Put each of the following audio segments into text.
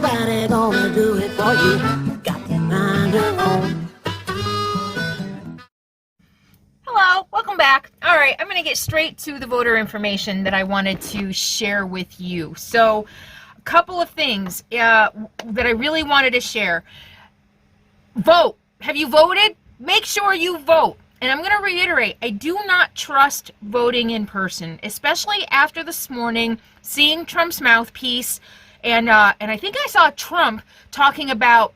nobody gonna do it for you. Got to find your own. Hello, welcome back. All right, I'm going to get straight to the voter information that I wanted to share with you. So, a couple of things that I really wanted to share. Vote. Have you voted? Make sure you vote. And I'm going to reiterate, I do not trust voting in person, especially after this morning seeing Trump's mouthpiece. And I think I saw Trump talking about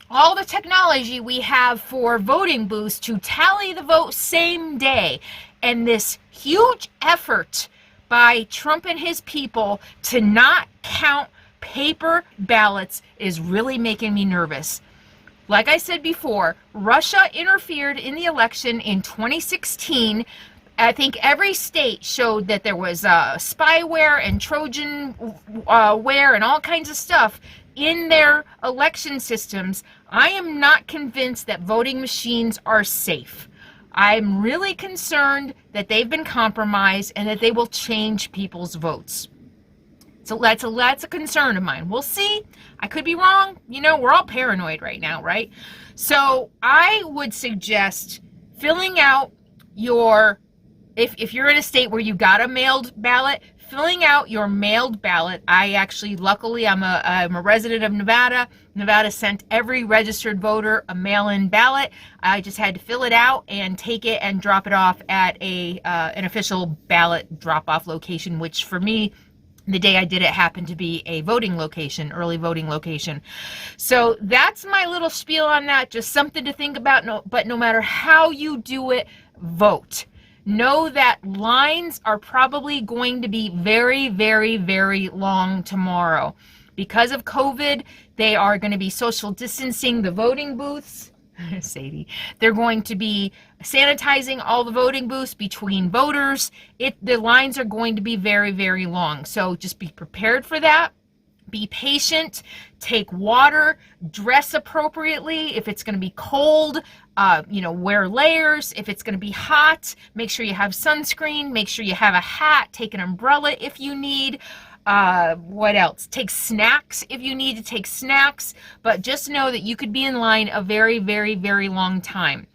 all the technology we have for voting booths to tally the vote same day. And this huge effort by Trump and his people to not count paper ballots is really making me nervous. Like I said before, Russia interfered in the election in 2016. I think every state showed that there was spyware and Trojan ware and all kinds of stuff in their election systems. I am not convinced that voting machines are safe. I'm really concerned that they've been compromised and that they will change people's votes. So that's a concern of mine. We'll see. I could be wrong. You know, we're all paranoid right now, right? So I would suggest filling out your, if you're in a state where you got a mailed ballot, filling out your mailed ballot. I actually, luckily, I'm a resident of Nevada. Nevada sent every registered voter a mail-in ballot. I just had to fill it out and take it and drop it off at an official ballot drop-off location, which for me, the day I did it happened to be a voting location, early voting location. So that's my little spiel on that. Just something to think about. But no matter how you do it, vote. Know that lines are probably going to be very, very, very long tomorrow. Because of COVID, they are going to be social distancing the voting booths. Sadie. They're going to be sanitizing all the voting booths between voters. The lines are going to be very, very long. So just be prepared for that. Be patient. Take water. Dress appropriately. If it's going to be cold, wear layers. If it's going to be hot, make sure you have sunscreen. Make sure you have a hat. Take an umbrella if you need. What else? Take snacks if you need to take snacks, but just know that you could be in line a very, very, very long time.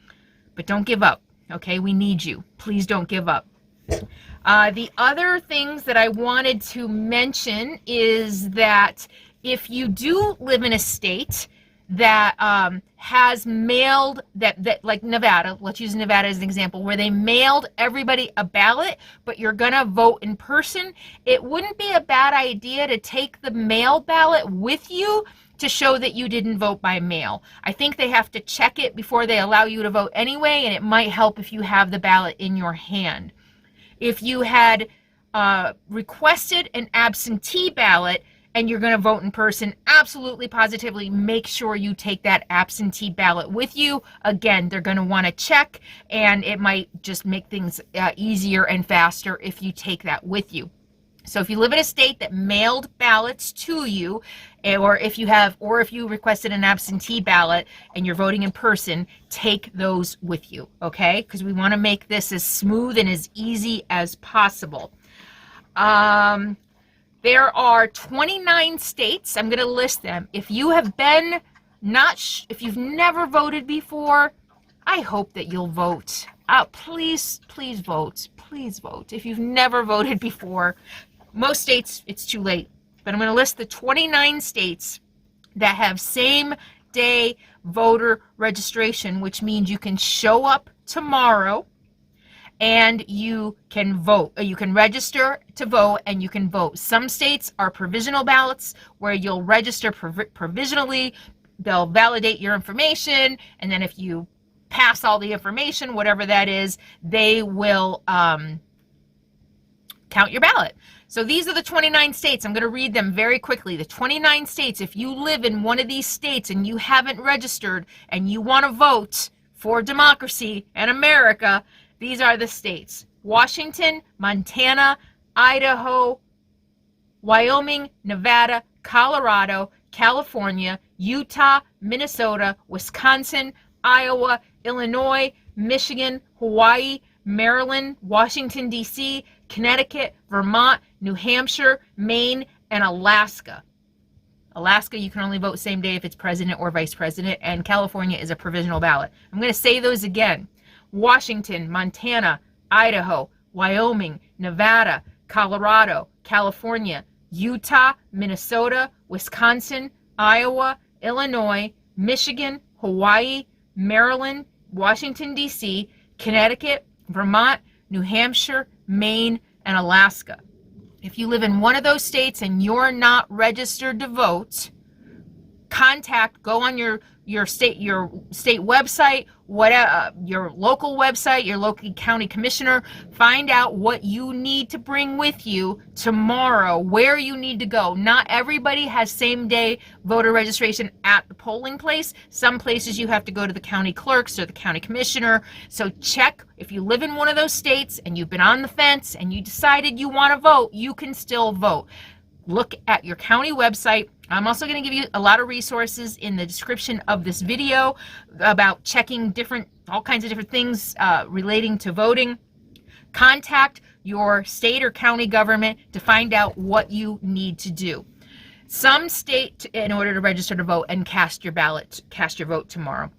But don't give up, okay? We need you. Please don't give up. The other things that I wanted to mention is that if you do live in a state that has mailed, that like Nevada, let's use Nevada as an example, where they mailed everybody a ballot, but you're gonna vote in person, it wouldn't be a bad idea to take the mail ballot with you to show that you didn't vote by mail. I think they have to check it before they allow you to vote anyway, and it might help if you have the ballot in your hand. If you had requested an absentee ballot, and you're going to vote in person, absolutely, positively, make sure you take that absentee ballot with you. Again, they're going to want to check, and it might just make things easier and faster if you take that with you. So if you live in a state that mailed ballots to you, or if you requested an absentee ballot and you're voting in person, take those with you, okay? Because we want to make this as smooth and as easy as possible. There are 29 states. I'm going to list them. If you have been if you've never voted before, I hope that you'll vote. Please vote. Please vote. If you've never voted before, most states, it's too late. But I'm going to list the 29 states that have same-day voter registration, which means you can show up tomorrow and you can vote. You can register to vote and you can vote. Some states are provisional ballots where you'll register provisionally. They'll validate your information, and then if you pass all the information, whatever that is, they will count your ballot. So these are the 29 states. I'm going to read them very quickly. The 29 states, if you live in one of these states and you haven't registered and you want to vote for democracy and America, these are the states: Washington, Montana, Idaho, Wyoming, Nevada, Colorado, California, Utah, Minnesota, Wisconsin, Iowa, Illinois, Michigan, Hawaii, Maryland, Washington, D.C., Connecticut, Vermont, New Hampshire, Maine, and Alaska. Alaska, you can only vote same day if it's president or vice president, and California is a provisional ballot. I'm going to say those again. Washington, Montana, Idaho, Wyoming, Nevada, Colorado, California, Utah, Minnesota, Wisconsin, Iowa, Illinois, Michigan, Hawaii, Maryland, Washington, D.C., Connecticut, Vermont, New Hampshire, Maine, and Alaska. If you live in one of those states and you're not registered to vote, go on your state website, your local website, your local county commissioner, find out what you need to bring with you tomorrow, where you need to go. Not everybody has same day voter registration at the polling place. Some places you have to go to the county clerks or the county commissioner. So check. If you live in one of those states and you've been on the fence and you decided you want to vote, you can still vote. Look at your county website. I'm also going to give you a lot of resources in the description of this video about checking all kinds of different things relating to voting. Contact your state or county government to find out what you need to do. Some state, in order to register to vote and cast your vote tomorrow.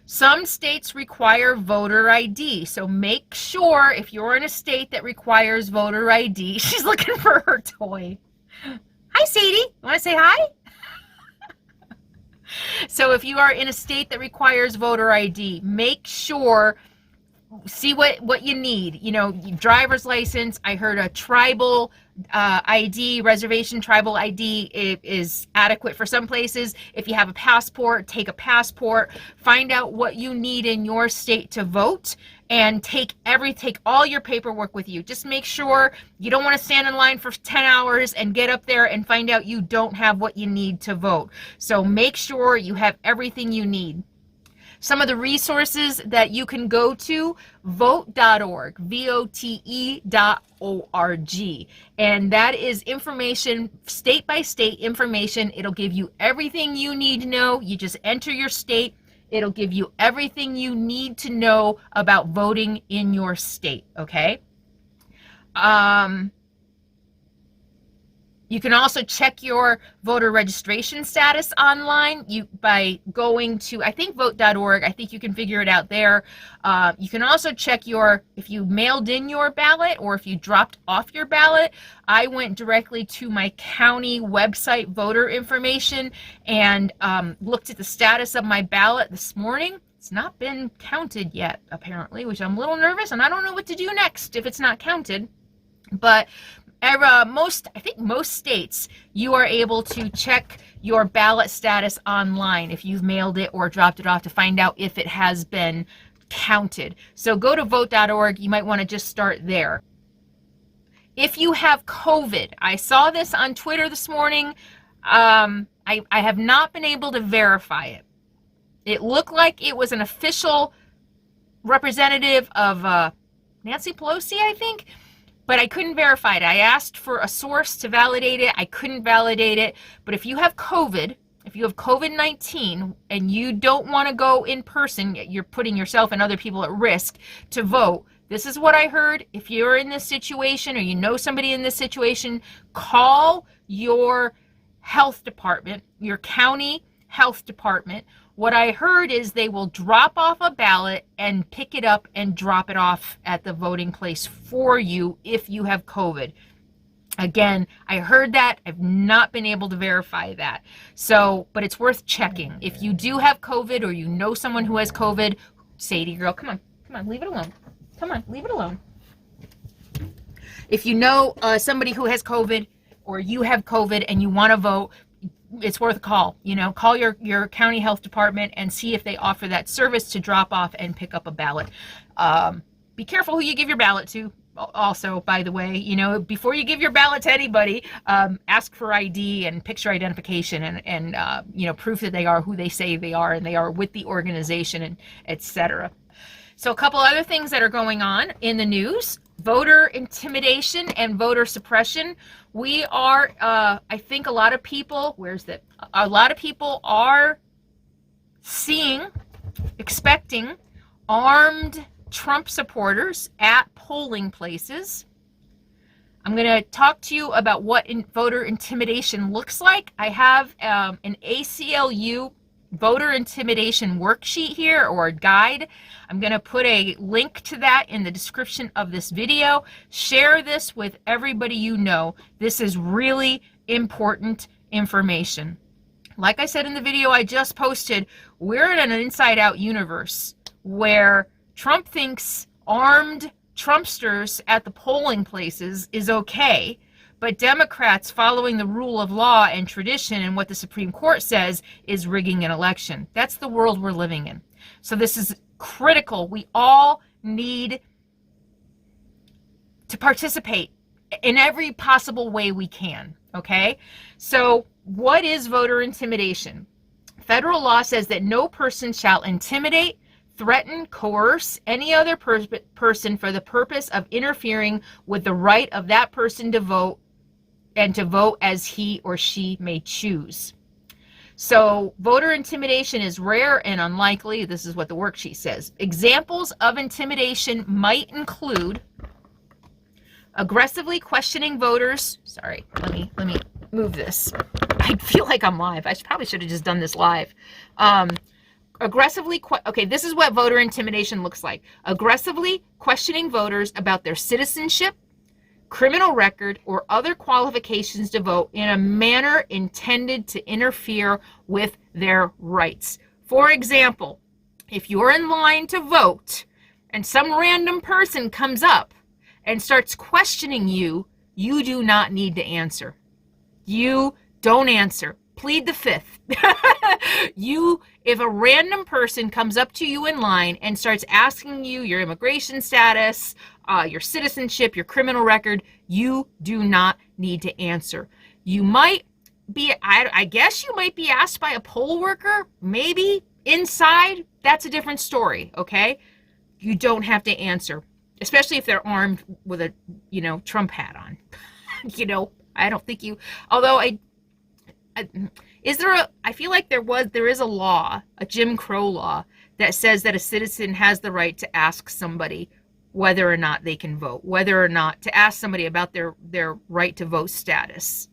Some states require voter ID, so make sure if you're in a state that requires voter ID, she's looking for her toy. Hi, Sadie. You want to say hi? So if you are in a state that requires voter ID, make sure, see what you need. You know, driver's license. I heard a tribal ID, reservation tribal ID is adequate for some places. If you have a passport, take a passport. Find out what you need in your state to vote, and take all your paperwork with you. Just make sure you don't want to stand in line for 10 hours and get up there and find out you don't have what you need to vote. So make sure you have everything you need. Some of the resources that you can go to, vote.org, vote.org. And that is information, state by state information. It'll give you everything you need to know. You just enter your state. It'll give you everything you need to know about voting in your state, okay? You can also check your voter registration status online by going to, I think, vote.org. I think you can figure it out there. You can also check if you mailed in your ballot or if you dropped off your ballot. I went directly to my county website voter information and looked at the status of my ballot this morning. It's not been counted yet, apparently, which I'm a little nervous, and I don't know what to do next if it's not counted. But I think most states, you are able to check your ballot status online if you've mailed it or dropped it off to find out if it has been counted. So go to vote.org. You might want to just start there. If you have COVID, I saw this on Twitter this morning. I have not been able to verify it. It looked like it was an official representative of Nancy Pelosi, I think. But I couldn't verify it. I asked for a source to validate it. I couldn't validate it. But if you have COVID, if you have COVID-19 and you don't want to go in person, you're putting yourself and other people at risk to vote. This is what I heard. If you're in this situation or you know somebody in this situation, call your health department, your county health department. What I heard is they will drop off a ballot and pick it up and drop it off at the voting place for you if you have COVID. Again, I heard that. I've not been able to verify that. So, but it's worth checking. If you do have COVID or you know someone who has COVID, Sadie girl, come on, leave it alone. Come on, leave it alone. If you know somebody who has COVID or you have COVID and you want to vote, it's worth a call. Call your county health department and see if they offer that service to drop off and pick up a ballot. Be careful who you give your ballot to. Also, by the way, before you give your ballot to anybody, ask for ID and picture identification and proof that they are who they say they are and they are with the organization, and etc. So a couple other things that are going on in the news: voter intimidation and voter suppression. We are, I think a lot of people, a lot of people are expecting armed Trump supporters at polling places. I'm going to talk to you about what voter intimidation looks like. I have an ACLU voter intimidation worksheet here, or a guide. I'm going to put a link to that in the description of this video. Share this with everybody you know. This is really important information. Like I said in the video I just posted, we're in an inside-out universe where Trump thinks armed Trumpsters at the polling places is okay, but Democrats following the rule of law and tradition and what the Supreme Court says is rigging an election. That's the world we're living in. So this is critical. We all need to participate in every possible way we can, okay? So what is voter intimidation? Federal law says that no person shall intimidate, threaten, coerce any other person for the purpose of interfering with the right of that person to vote, and to vote as he or she may choose. So voter intimidation is rare and unlikely. This is what the worksheet says. Examples of intimidation might include aggressively questioning voters. Sorry, let me move this. I feel like I'm live. I probably should have just done this live. Okay, this is what voter intimidation looks like. Aggressively questioning voters about their citizenship, criminal record, or other qualifications to vote in a manner intended to interfere with their rights. For example, if you're in line to vote and some random person comes up and starts questioning you, you do not need to answer. You don't answer. Plead the fifth. If a random person comes up to you in line and starts asking you your immigration status, your citizenship, your criminal record, you do not need to answer. You might be, I guess you might be asked by a poll worker, maybe inside. That's a different story, okay? You don't have to answer, especially if they're armed with a, Trump hat on. I don't think you, although I feel like there is a law, a Jim Crow law, that says that a citizen has the right to ask somebody whether or not they can vote, whether or not to ask somebody about their right to vote status.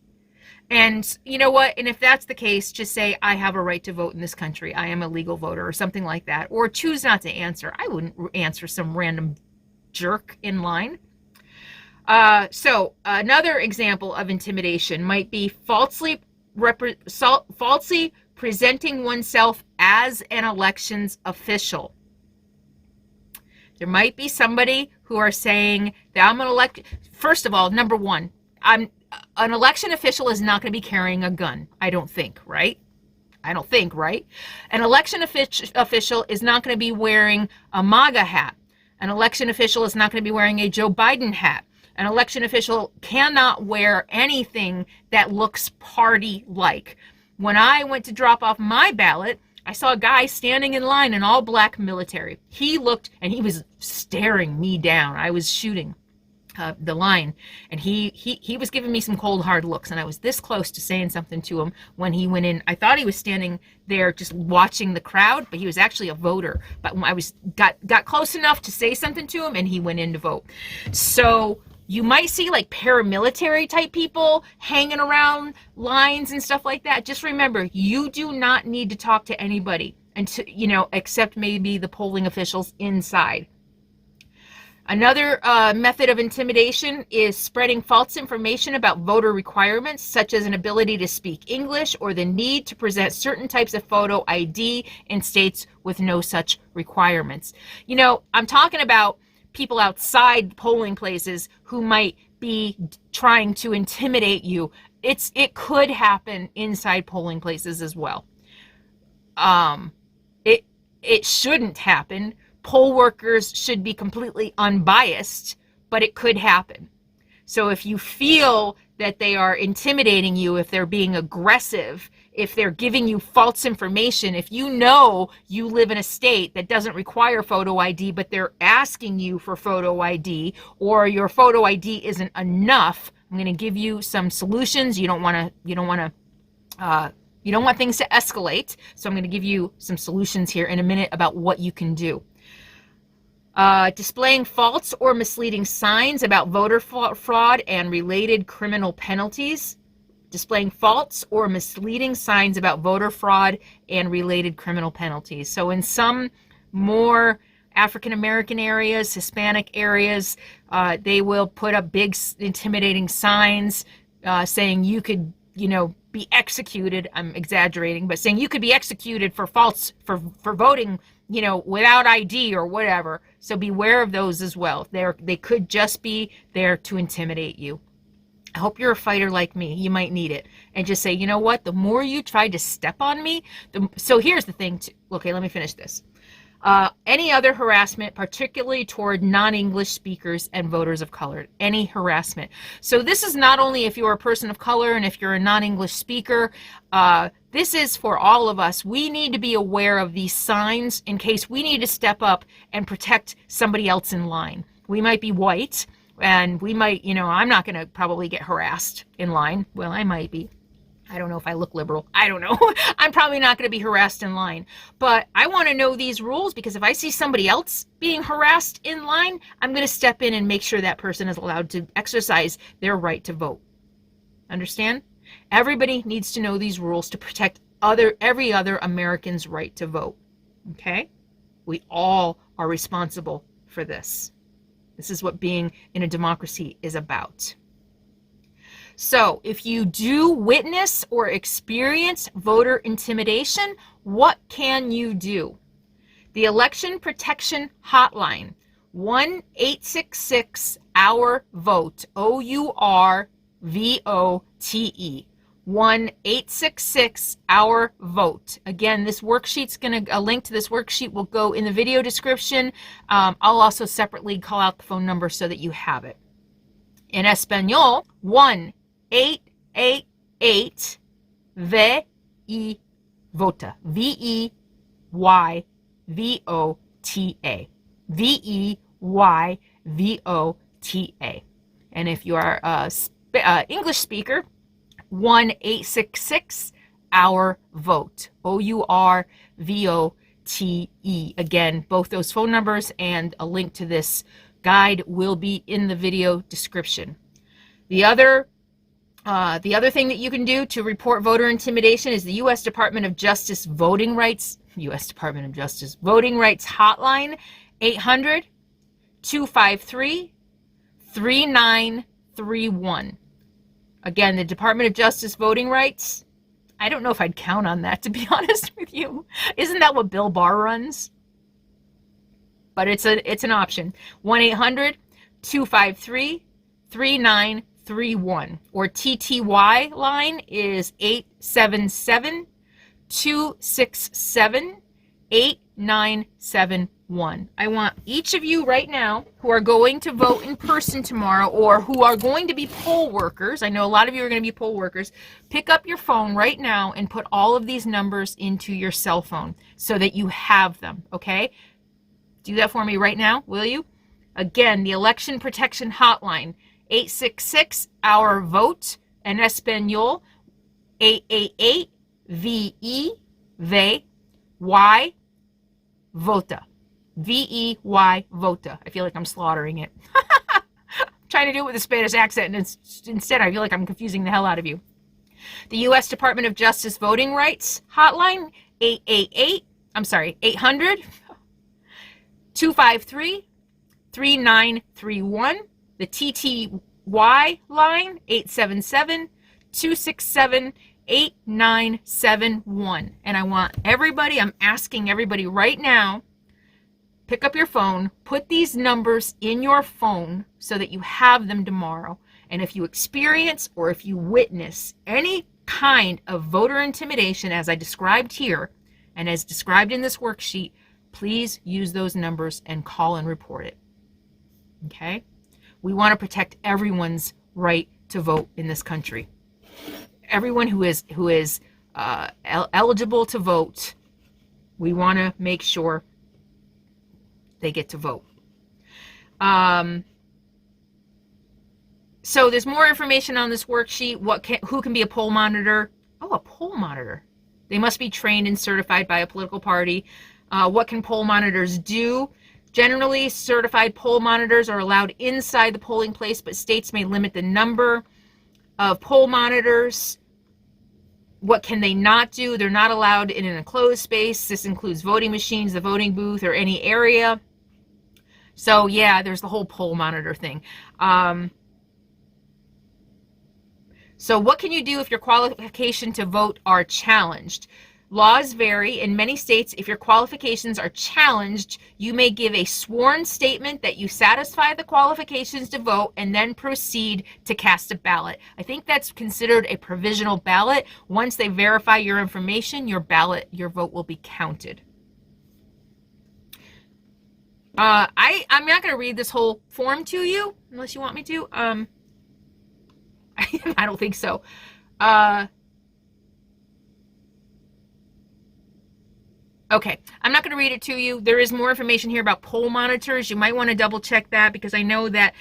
And you know what? And if that's the case, just say, I have a right to vote in this country. I am a legal voter, or something like that. Or choose not to answer. I wouldn't answer some random jerk in line. So another example of intimidation might be falsely presenting oneself as an elections official. There might be somebody who are saying that I'm an elect. First of all, number one, an election official is not going to be carrying a gun. I don't think, right? An election official is not going to be wearing a MAGA hat. An election official is not going to be wearing a Joe Biden hat. An election official cannot wear anything that looks party-like. When I went to drop off my ballot, I saw a guy standing in line in all black military. He looked, and he was staring me down. I was shooting the line, and he was giving me some cold, hard looks, and I was this close to saying something to him when he went in. I thought he was standing there just watching the crowd, but he was actually a voter. But when I got close enough to say something to him, and he went in to vote. So you might see like paramilitary type people hanging around lines and stuff like that. Just remember, you do not need to talk to anybody until, except maybe the polling officials inside. Another method of intimidation is spreading false information about voter requirements, such as an ability to speak English or the need to present certain types of photo ID in states with no such requirements. I'm talking about people outside polling places who might be trying to intimidate you. It could happen inside polling places as well. It shouldn't happen. Poll workers should be completely unbiased, but it could happen. So if you feel that they are intimidating you, if they're being aggressive, if they're giving you false information, if you know you live in a state that doesn't require photo ID, but they're asking you for photo ID, or your photo ID isn't enough, I'm going to give you some solutions. You don't want things to escalate. So I'm going to give you some solutions here in a minute about what you can do. Displaying false or misleading signs about voter fraud and related criminal penalties. Displaying false or misleading signs about voter fraud and related criminal penalties. So in some more African American areas, Hispanic areas, they will put up big intimidating signs saying you could, be executed. I'm exaggerating, but saying you could be executed for voting, without ID or whatever. So beware of those as well. They could just be there to intimidate you. I hope you're a fighter like me. You might need it. And just say, you know what? The more you try to step on me, so here's the thing. Okay, let me finish this. Any other harassment, particularly toward non-English speakers and voters of color. Any harassment. So this is not only if you're a person of color and if you're a non-English speaker. This is for all of us. We need to be aware of these signs in case we need to step up and protect somebody else in line. We might be white. And we might, I'm not going to probably get harassed in line. Well, I might be. I don't know if I look liberal. I don't know. I'm probably not going to be harassed in line. But I want to know these rules because if I see somebody else being harassed in line, I'm going to step in and make sure that person is allowed to exercise their right to vote. Understand? Everybody needs to know these rules to protect every other American's right to vote. Okay? We all are responsible for this. This is what being in a democracy is about. So if you do witness or experience voter intimidation, what can you do? The Election Protection Hotline, 1-866-OUR-VOTE, OURVOTE, 1-866-OUR-VOTE. Again, this worksheet's a link to this worksheet will go in the video description. I'll also separately call out the phone number so that you have it. In Español, 1-888-VEYVOTA, VEYVOTA, VEYVOTA. And if you are an English speaker, 1-866-OUR-VOTE, OURVOTE. Again, both those phone numbers and a link to this guide will be in the video description. The other thing that you can do to report voter intimidation is the U.S. Department of Justice Voting Rights Hotline, 800-253-3931. Again, the Department of Justice Voting Rights, I don't know if I'd count on that, to be honest with you. Isn't that what Bill Barr runs? But it's an option. 1-800-253-3931. Or TTY line is 877-267-8971. I want each of you right now who are going to vote in person tomorrow or who are going to be poll workers, I know a lot of you are going to be poll workers, pick up your phone right now and put all of these numbers into your cell phone so that you have them, okay? Do that for me right now, will you? Again, the Election Protection Hotline, 866-OUR-VOTE, en Español, 888-VEYVOTA. VEYVOTA. I feel like I'm slaughtering it. I'm trying to do it with a Spanish accent, and instead I feel like I'm confusing the hell out of you. The U.S. Department of Justice Voting Rights Hotline, 800-253-3931. The TTY line, 877-267-8971. And I'm asking everybody right now, pick up your phone, put these numbers in your phone so that you have them tomorrow. And if you experience or if you witness any kind of voter intimidation, as I described here and as described in this worksheet, please use those numbers and call and report it. Okay? We want to protect everyone's right to vote in this country. Everyone who is eligible to vote, we want to make sure they get to vote. So there's more information on this worksheet. Who can be a poll monitor? Oh, a poll monitor. They must be trained and certified by a political party. What can poll monitors do? Generally, certified poll monitors are allowed inside the polling place, but states may limit the number of poll monitors. What can they not do? They're not allowed in an enclosed space. This includes voting machines, the voting booth, or any area. So yeah, there's the whole poll monitor thing. So what can you do if your qualifications to vote are challenged? Laws vary. In many states, if your qualifications are challenged, you may give a sworn statement that you satisfy the qualifications to vote and then proceed to cast a ballot. I think that's considered a provisional ballot. Once they verify your information, your vote will be counted. I'm not going to read this whole form to you unless you want me to. I don't think so. Okay, I'm not going to read it to you. There is more information here about poll monitors. You might want to double check that because I know that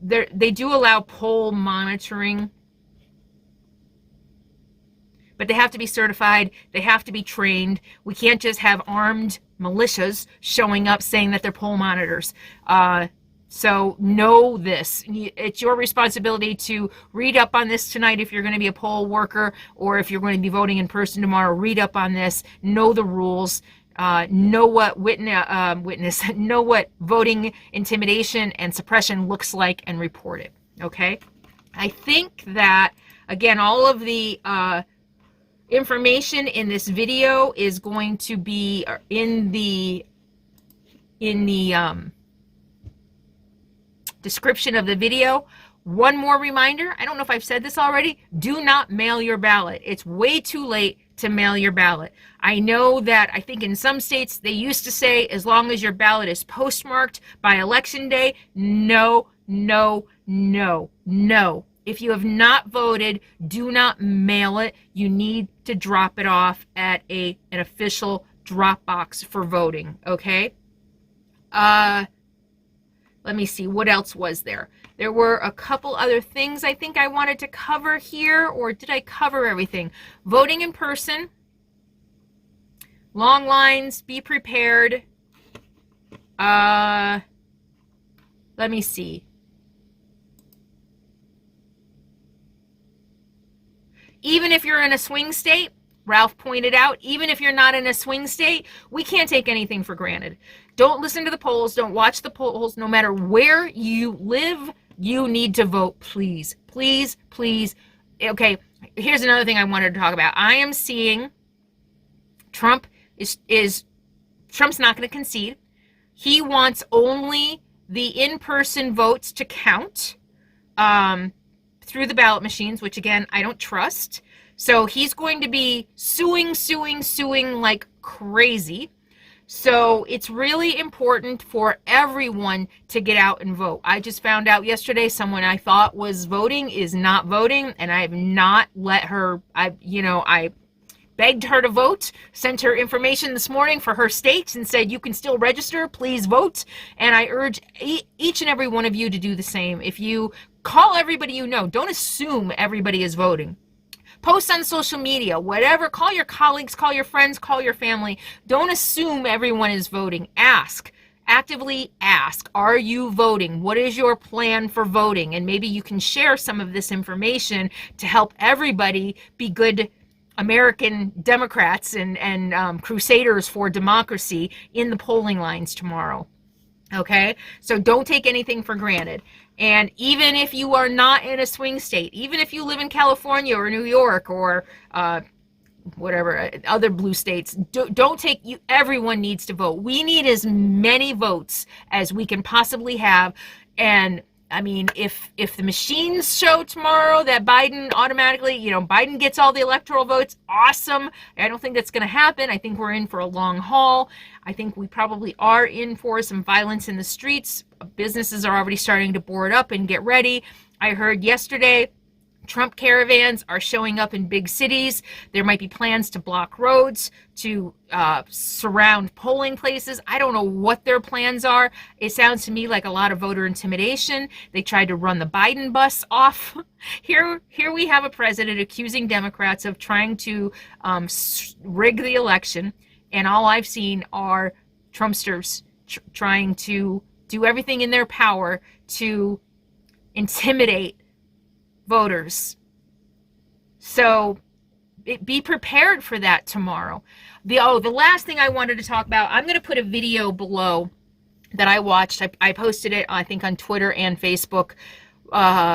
they do allow poll monitoring, but they have to be certified. They have to be trained. We can't just have armed militias showing up saying that they're poll monitors. So know this. It's your responsibility to read up on this tonight if you're going to be a poll worker, or if you're going to be voting in person tomorrow. Read up on this. Know the rules. Know what know what voting intimidation and suppression looks like, and report it. Okay. I think that, again, all of the information in this video is going to be in the description of the video. One more reminder, I don't know if I've said this already, do not mail your ballot. It's way too late to mail your ballot. I know that I think in some states they used to say as long as your ballot is postmarked by election day. No, no, no, no. If you have not voted, do not mail it. You need to drop it off at an official drop box for voting, okay? Let me see, what else was there? There were a couple other things I think I wanted to cover here, or did I cover everything? Voting in person, long lines, be prepared. Let me see. Even if you're in a swing state, Ralph pointed out, even if you're not in a swing state, we can't take anything for granted. Don't listen to the polls. Don't watch the polls. No matter where you live, you need to vote, please. Please, please. Okay, here's another thing I wanted to talk about. I am seeing Trump's not going to concede. He wants only the in-person votes to count through the ballot machines, which, again, I don't trust. So he's going to be suing like crazy. So it's really important for everyone to get out and vote. I just found out yesterday someone I thought was voting is not voting, and I have not let her, I begged her to vote, sent her information this morning for her state and said, you can still register, please vote. And I urge each and every one of you to do the same. If you call everybody you know, don't assume everybody is voting. Post on social media, whatever, call your colleagues, call your friends, call your family. Don't assume everyone is voting. Ask, actively ask, are you voting? What is your plan for voting? And maybe you can share some of this information to help everybody be good American Democrats and crusaders for democracy in the polling lines tomorrow. Okay, so don't take anything for granted. And even if you are not in a swing state, even if you live in California or New York or whatever other blue states, don't take you. Everyone needs to vote. We need as many votes as we can possibly have. And I mean, if the machines show tomorrow that Biden automatically, Biden gets all the electoral votes, awesome. I don't think that's going to happen. I think we're in for a long haul. I think we probably are in for some violence in the streets. Businesses are already starting to board up and get ready. I heard yesterday Trump caravans are showing up in big cities. There might be plans to block roads, to surround polling places. I don't know what their plans are. It sounds to me like a lot of voter intimidation. They tried to run the Biden bus off. Here we have a president accusing Democrats of trying to rig the election, and all I've seen are Trumpsters trying to do everything in their power to intimidate voters. So be prepared for that tomorrow. The last thing I wanted to talk about, I'm going to put a video below that I watched. I posted it, I think, on Twitter and Facebook.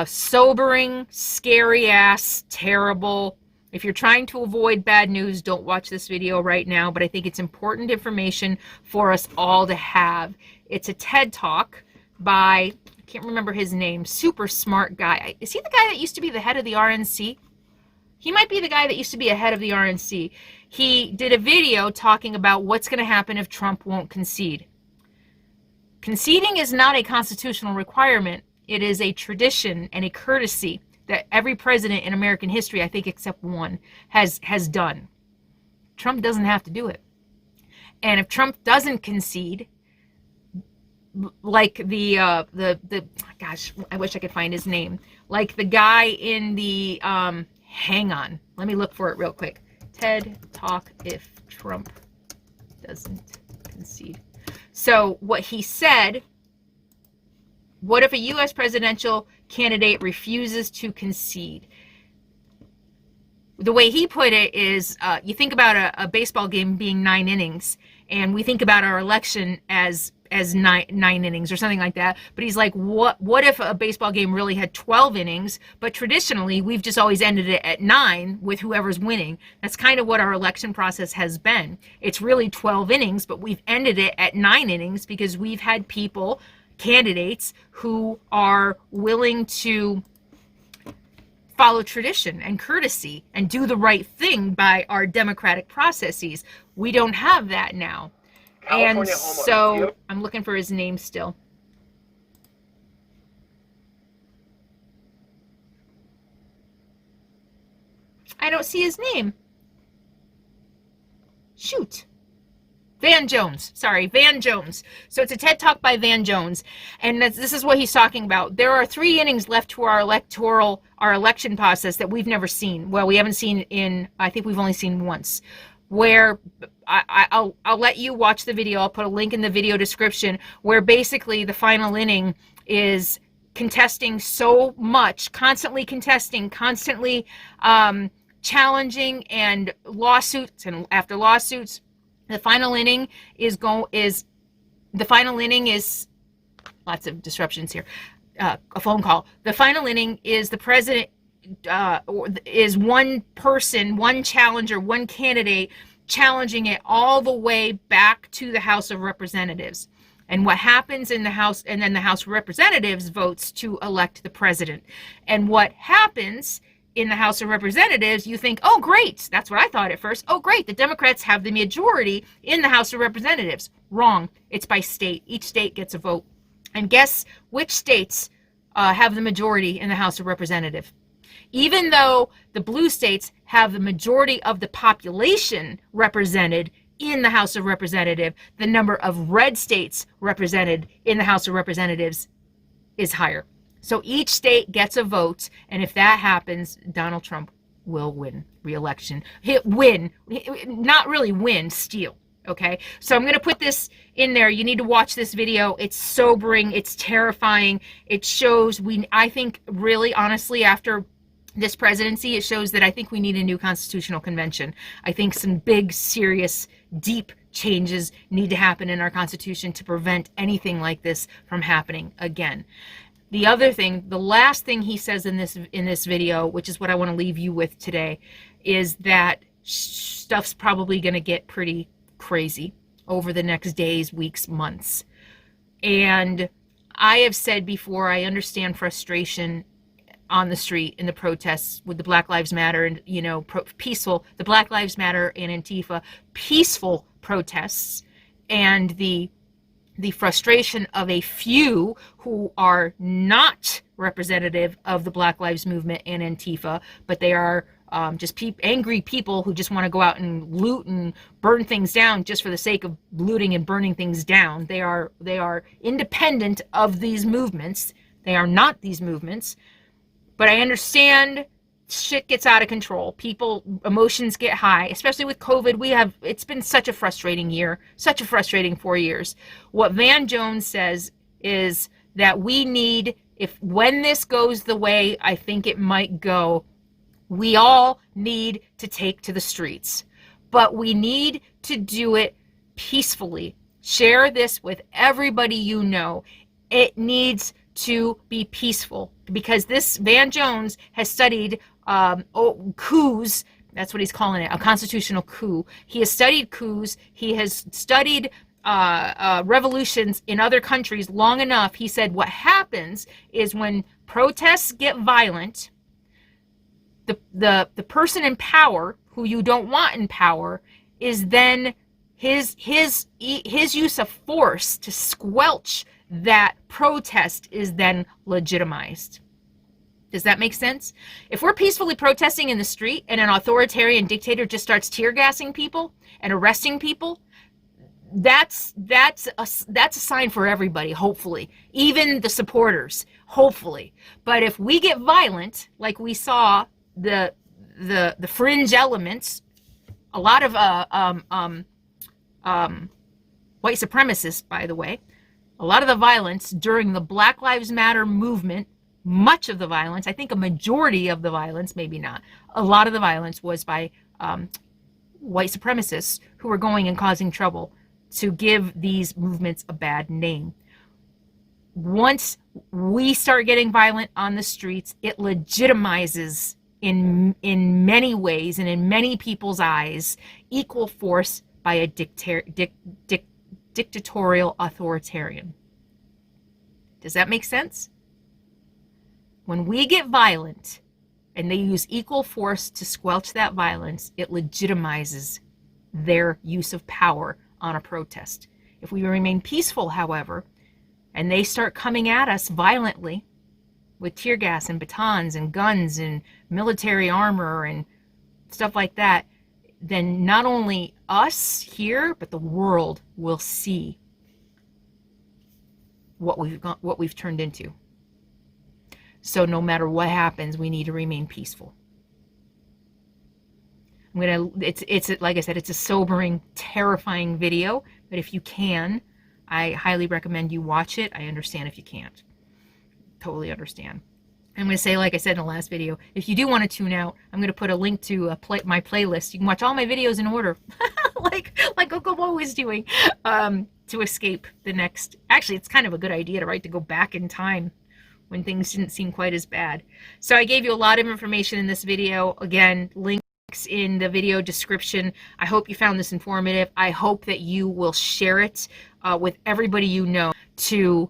Sobering, scary ass, terrible. If you're trying to avoid bad news, don't watch this video right now, but I think it's important information for us all to have. It's a TED Talk by, I can't remember his name, super smart guy. Is he the guy that used to be the head of the RNC? He might be the guy that used to be a head of the RNC. He did a video talking about what's going to happen if Trump won't concede. Conceding is not a constitutional requirement. It is a tradition and a courtesy that every president in American history, I think except one, has done. Trump doesn't have to do it. And if Trump doesn't concede, like gosh, I wish I could find his name. Like the guy in the, hang on, let me look for it real quick. TED Talk if Trump doesn't concede. So what he said, what if a U.S. presidential candidate refuses to concede? The way he put it is, you think about a baseball game being 9 innings, and we think about our election as nine innings or something like that. But he's like, what if a baseball game really had 12 innings, but traditionally we've just always ended it at 9 with whoever's winning. That's kind of what our election process has been. It's really 12 innings, but we've ended it at 9 innings because we've had candidates who are willing to follow tradition and courtesy and do the right thing by our democratic processes. We don't have that now. And so I'm looking for his name still. I don't see his name. Shoot. Van Jones. Sorry, Van Jones. So it's a TED Talk by Van Jones. And this is what he's talking about. There are 3 innings left to our election process that we've never seen. Well, we haven't seen I think we've only seen once. Where I'll let you watch the video. I'll put a link in the video description, where basically the final inning is contesting so much, constantly contesting, constantly challenging, and lawsuits, and after lawsuits, the final inning is lots of disruptions here. A phone call. The final inning is the president is one person, one challenger, one candidate challenging it all the way back to the House of Representatives. And what happens in the House, and then the House of Representatives votes to elect the president. And what happens in the House of Representatives, you think, oh, great. That's what I thought at first. Oh, great. The Democrats have the majority in the House of Representatives. Wrong. It's by state. Each state gets a vote. And guess which states have the majority in the House of Representatives? Even though the blue states have the majority of the population represented in the House of Representatives, the number of red states represented in the House of Representatives is higher. So each state gets a vote, and if that happens, Donald Trump will win re-election. Not really win, steal. Okay, so I'm going to put this in there. You need to watch this video. It's sobering. It's terrifying. It shows I think really honestly, after this presidency, it shows that I think we need a new constitutional convention. I think some big, serious, deep changes need to happen in our Constitution to prevent anything like this from happening again. The other thing, the last thing he says in this video, which is what I want to leave you with today, is that stuff's probably going to get pretty crazy over the next days, weeks, months. And I have said before, I understand frustration on the street in the protests with the Black Lives Matter and, the Black Lives Matter and Antifa peaceful protests, and the frustration of a few who are not representative of the Black Lives Movement and Antifa, but they are just angry people who just want to go out and loot and burn things down just for the sake of looting and burning things down. They are independent of these movements. They are not these movements. But I understand shit gets out of control. People, emotions get high, especially with COVID. It's been such a frustrating year, such a frustrating 4 years. What Van Jones says is that we need, when this goes the way I think it might go, we all need to take to the streets, but we need to do it peacefully. Share this with everybody you know. It needs to be peaceful, because this Van Jones has studied coups. That's what he's calling it, a constitutional coup. He has studied coups. He has studied revolutions in other countries long enough. He said what happens is when protests get violent, the person in power who you don't want in power is then his use of force to squelch that protest is then legitimized. Does that make sense? If we're peacefully protesting in the street and an authoritarian dictator just starts tear gassing people and arresting people, that's a sign for everybody, hopefully, even the supporters, hopefully. But if we get violent, like we saw the fringe elements, a lot of white supremacists, by the way, a lot of the violence during the Black Lives Matter movement, much of the violence, I think a majority of the violence, maybe not, a lot of the violence was by white supremacists who were going and causing trouble to give these movements a bad name. Once we start getting violent on the streets, it legitimizes in many ways and in many people's eyes equal force by a dictatorial authoritarian. Does that make sense? When we get violent and they use equal force to squelch that violence, it legitimizes their use of power on a protest. If we remain peaceful, however, and they start coming at us violently with tear gas and batons and guns and military armor and stuff like that, then not only us here, but the world will see what we've turned into. So no matter what happens, we need to remain peaceful. It's like I said, it's a sobering, terrifying video, but if you can, I highly recommend you watch it. I understand if you can't. Totally understand. I'm going to say, like I said in the last video, if you do want to tune out, I'm going to put a link to my playlist. You can watch all my videos in order, like I'm always doing, to escape the next. Actually, it's kind of a good idea to go back in time when things didn't seem quite as bad. So I gave you a lot of information in this video. Again, links in the video description. I hope you found this informative. I hope that you will share it with everybody you know, to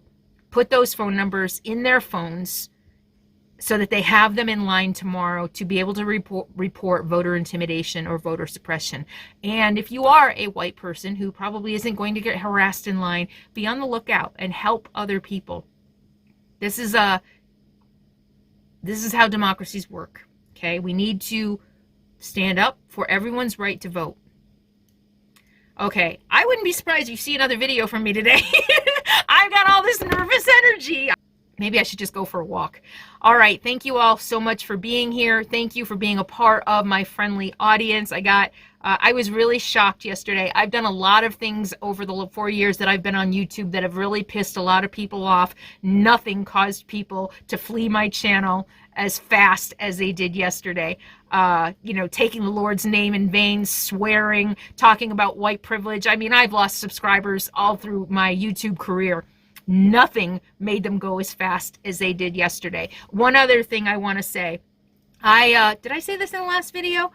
put those phone numbers in their phones so that they have them in line tomorrow to be able to report voter intimidation or voter suppression. And if you are a white person who probably isn't going to get harassed in line, be on the lookout and help other people. This is how democracies work, okay? We need to stand up for everyone's right to vote. Okay, I wouldn't be surprised if you see another video from me today. I've got all this nervous energy. Maybe I should just go for a walk. All right, thank you all so much for being here. Thank you for being a part of my friendly audience. I was really shocked yesterday. I've done a lot of things over the 4 years that I've been on YouTube that have really pissed a lot of people off. Nothing caused people to flee my channel as fast as they did yesterday. Taking the Lord's name in vain, swearing, talking about white privilege. I mean, I've lost subscribers all through my YouTube career. Nothing made them go as fast as they did yesterday. One other thing I want to say. Did I say this in the last video?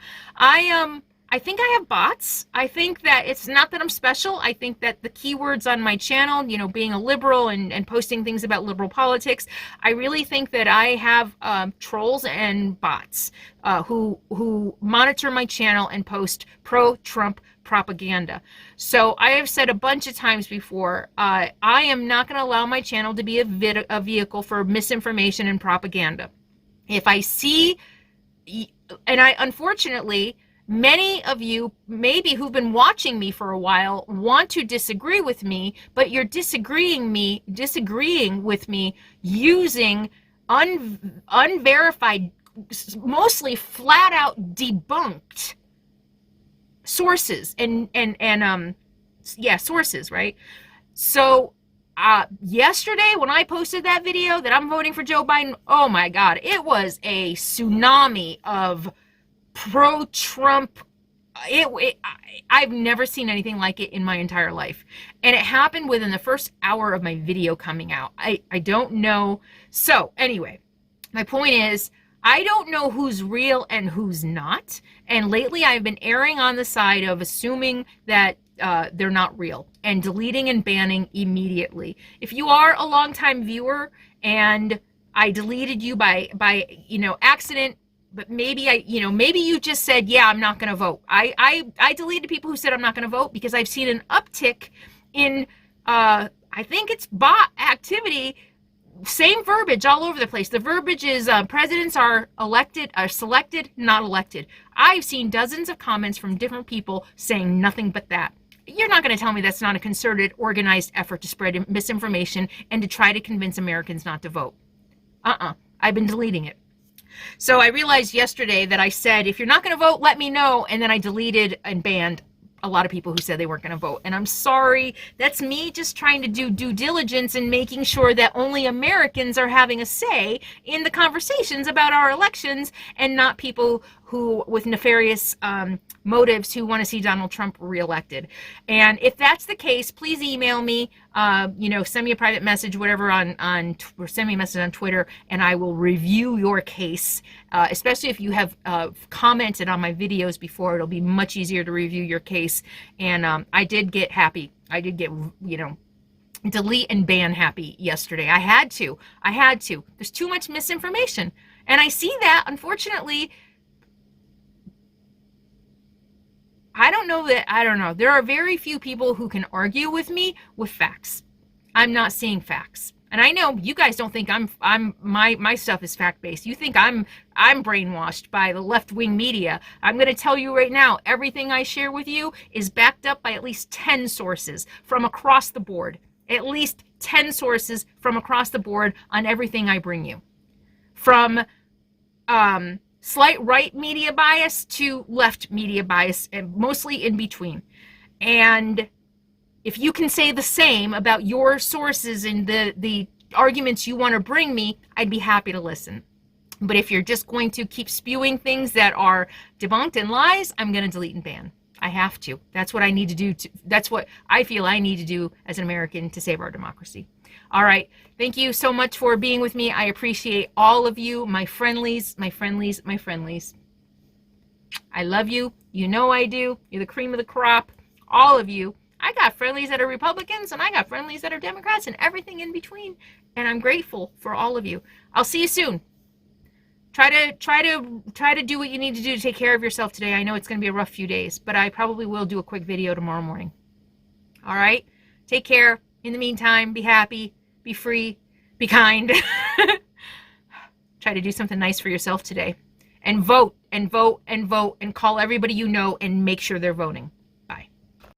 I think I have bots. I think that it's not that I'm special. I think that the keywords on my channel, being a liberal and posting things about liberal politics, I really think that I have trolls and bots who monitor my channel and post pro-Trump propaganda. So I have said a bunch of times before, I am not going to allow my channel to be a vehicle for misinformation and propaganda. If I see, and unfortunately, many of you, maybe who've been watching me for a while, want to disagree with me, but you're disagreeing with me using unverified mostly flat out debunked sources and sources, right? So yesterday when I posted that video that I'm voting for Joe Biden, oh my God, it was a tsunami of pro-Trump. I've never seen anything like it in my entire life. And it happened within the first hour of my video coming out. I don't know. So anyway, my point is, I don't know who's real and who's not. And lately I've been erring on the side of assuming that they're not real and deleting and banning immediately. If you are a longtime viewer and I deleted you by accident, but maybe maybe you just said, yeah, I'm not going to vote. I deleted people who said I'm not going to vote because I've seen an uptick in, I think it's bot activity, same verbiage all over the place. The verbiage is presidents are selected, not elected. I've seen dozens of comments from different people saying nothing but that. You're not going to tell me that's not a concerted, organized effort to spread misinformation and to try to convince Americans not to vote. I've been deleting it. So I realized yesterday that I said, if you're not going to vote, let me know. And then I deleted and banned a lot of people who said they weren't going to vote. And I'm sorry. That's me just trying to do due diligence and making sure that only Americans are having a say in the conversations about our elections and not people who with nefarious motives who want to see Donald Trump reelected. And if that's the case, please email me, send me a private message, whatever, or send me a message on Twitter, and I will review your case, especially if you have commented on my videos before. It'll be much easier to review your case. And I did get happy. I did get, delete and ban happy yesterday. I had to. There's too much misinformation. And I see that, unfortunately. I don't know. There are very few people who can argue with me with facts. I'm not seeing facts. And I know you guys don't think my stuff is fact-based. You think I'm brainwashed by the left-wing media. I'm going to tell you right now, everything I share with you is backed up by at least 10 sources from across the board. At least 10 sources from across the board on everything I bring you. From slight right media bias to left media bias, and mostly in between. And if you can say the same about your sources and the arguments you want to bring me, I'd be happy to listen. But if you're just going to keep spewing things that are debunked and lies, I'm going to delete and ban. I have to. That's what I need to do. That's what I feel I need to do as an American to save our democracy. All right. Thank you so much for being with me. I appreciate all of you, my friendlies. I love you. You know I do. You're the cream of the crop. All of you. I got friendlies that are Republicans and I got friendlies that are Democrats and everything in between. And I'm grateful for all of you. I'll see you soon. Try to do what you need to do to take care of yourself today. I know it's going to be a rough few days, but I probably will do a quick video tomorrow morning. All right. Take care. In the meantime, be happy, be free, be kind. Try to do something nice for yourself today. And vote and vote and vote and call everybody you know and make sure they're voting.